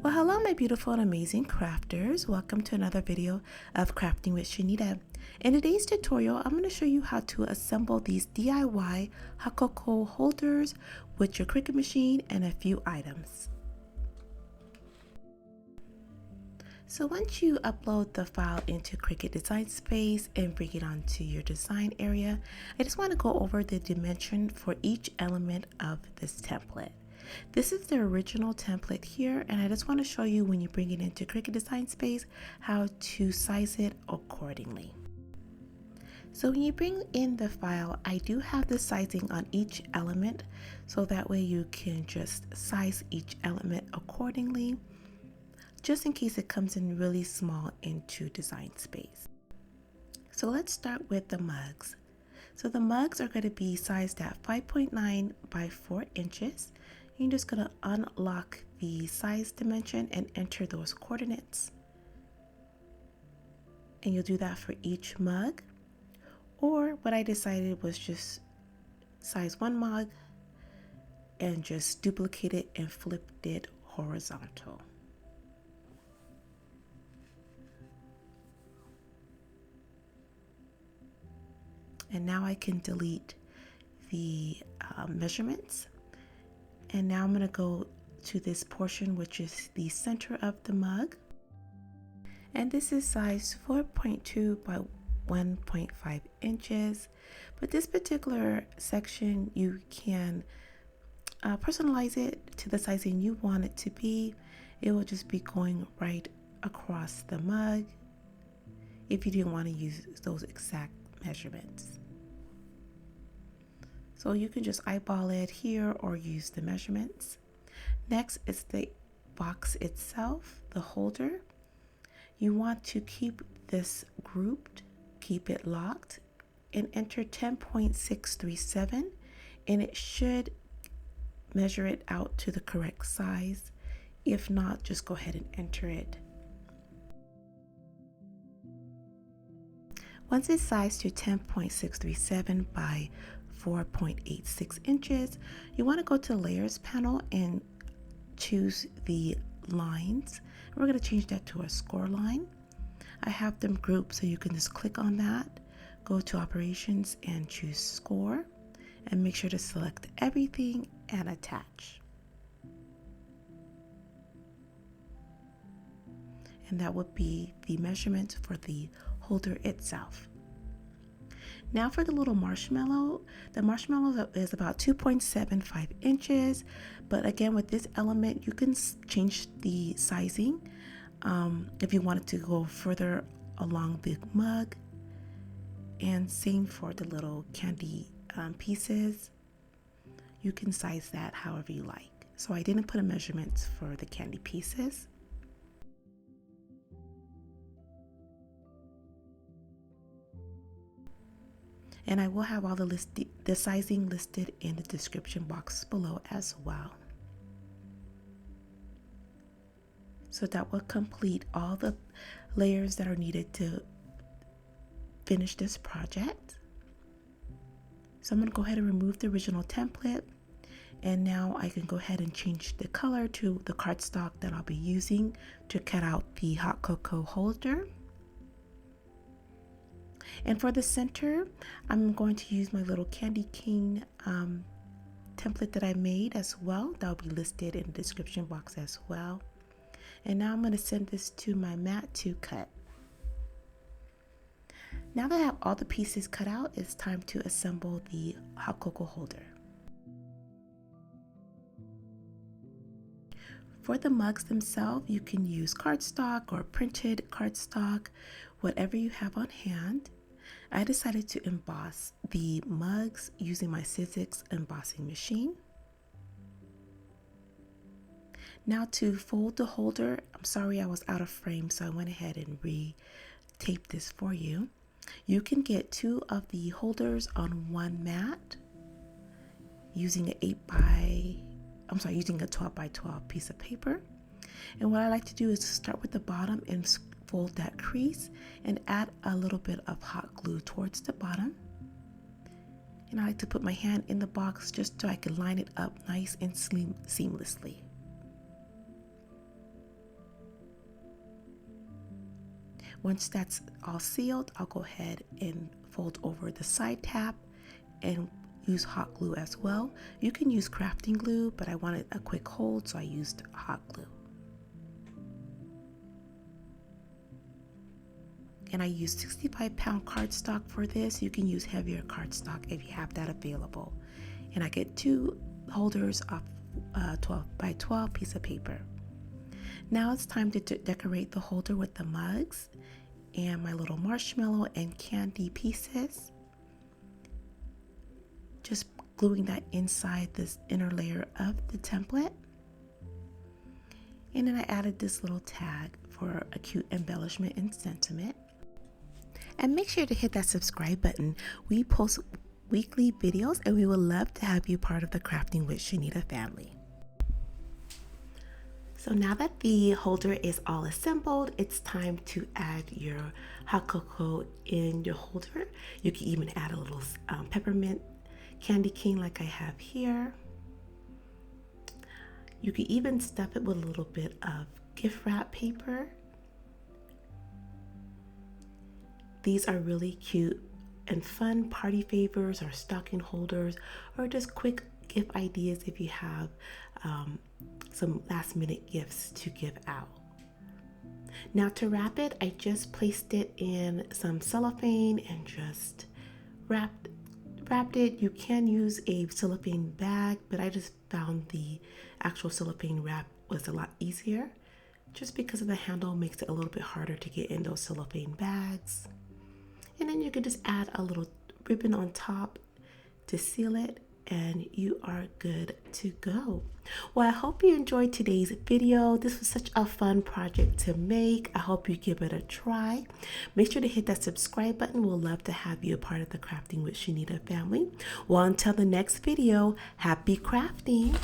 Well, hello my beautiful and amazing crafters. Welcome to another video of Crafting with Shaneda. In today's tutorial, I'm going to show you how to assemble these DIY Coco holders with your Cricut machine and a few items. So once you upload the file into Cricut Design Space and bring it onto your design area, I just want to go over the dimension for each element of this template. This is the original template here, and I just want to show you when you bring it into Cricut Design Space how to size it accordingly. So when you bring in the file, I do have the sizing on each element, so that way you can just size each element accordingly, just in case it comes in really small into Design Space. So let's start with the mugs. So the mugs are going to be sized at 5.9 by 4 inches. You're just going to unlock the size dimension and enter those coordinates. And you'll do that for each mug. Or what I decided was just size one mug and just duplicate it and flipped it horizontal. And now I can delete the measurements. And now I'm going to go to this portion, which is the center of the mug. And this is size 4.2 by 1.5 inches. But this particular section, you can personalize it to the sizing you want it to be. It will just be going right across the mug if you didn't want to use those exact measurements. So you can just eyeball it here or use the measurements. Next is the box itself, the holder. You want to keep this grouped, keep it locked, and enter 10.637, and it should measure it out to the correct size. If not, just go ahead and enter it. Once it's sized to 10.637 by 4.86 inches, you want to go to the layers panel and choose the lines. We're going to change that to a score line. I have them grouped, so you can just click on that, go to operations and choose score, and make sure to select everything and attach. And that would be the measurement for the holder itself. Now for the little marshmallow, the marshmallow is about 2.75 inches, but again with this element you can change the sizing if you wanted to go further along the mug, and same for the little candy pieces. You can size that however you like. So I didn't put a measurement for the candy pieces. And I will have all the sizing listed in the description box below as well. So that will complete all the layers that are needed to finish this project. So I'm going to go ahead and remove the original template. And now I can go ahead and change the color to the cardstock that I'll be using to cut out the hot cocoa holder. And for the center, I'm going to use my little candy cane template that I made as well. That will be listed in the description box as well. And now I'm going to send this to my mat to cut. Now that I have all the pieces cut out, it's time to assemble the hot cocoa holder. For the mugs themselves, you can use cardstock or printed cardstock, whatever you have on hand. I decided to emboss the mugs using my Sizzix embossing machine. Now to fold the holder, I'm sorry I was out of frame, so I went ahead and re-taped this for you. You can get two of the holders on one mat using using a 12 by 12 piece of paper. And what I like to do is to start with the bottom and fold that crease and add a little bit of hot glue towards the bottom. And I like to put my hand in the box just so I can line it up nice and seamlessly. Once that's all sealed, I'll go ahead and fold over the side tab and use hot glue as well. You can use crafting glue, but I wanted a quick hold, so I used hot glue. And I used 65-pound cardstock for this. You can use heavier cardstock if you have that available. And I get 2 holders of 12 by 12 piece of paper. Now it's time to decorate the holder with the mugs and my little marshmallow and candy pieces. Just gluing that inside this inner layer of the template. And then I added this little tag for a cute embellishment and sentiment. And make sure to hit that subscribe button. We post weekly videos and we would love to have you part of the Crafting with Shaneda family. So now that the holder is all assembled, it's time to add your hot cocoa in your holder. You can even add a little peppermint candy cane like I have here. You can even stuff it with a little bit of gift wrap paper. These are really cute and fun party favors or stocking holders, or just quick gift ideas if you have some last minute gifts to give out. Now to wrap it, I just placed it in some cellophane and just wrapped it. You can use a cellophane bag, but I just found the actual cellophane wrap was a lot easier, just because of the handle makes it a little bit harder to get in those cellophane bags. And then you can just add a little ribbon on top to seal it, and you are good to go. Well, I hope you enjoyed today's video. This was such a fun project to make. I hope you give it a try. Make sure to hit that subscribe button. We'll love to have you a part of the Crafting with Shaneda family. Well, until the next video, happy crafting.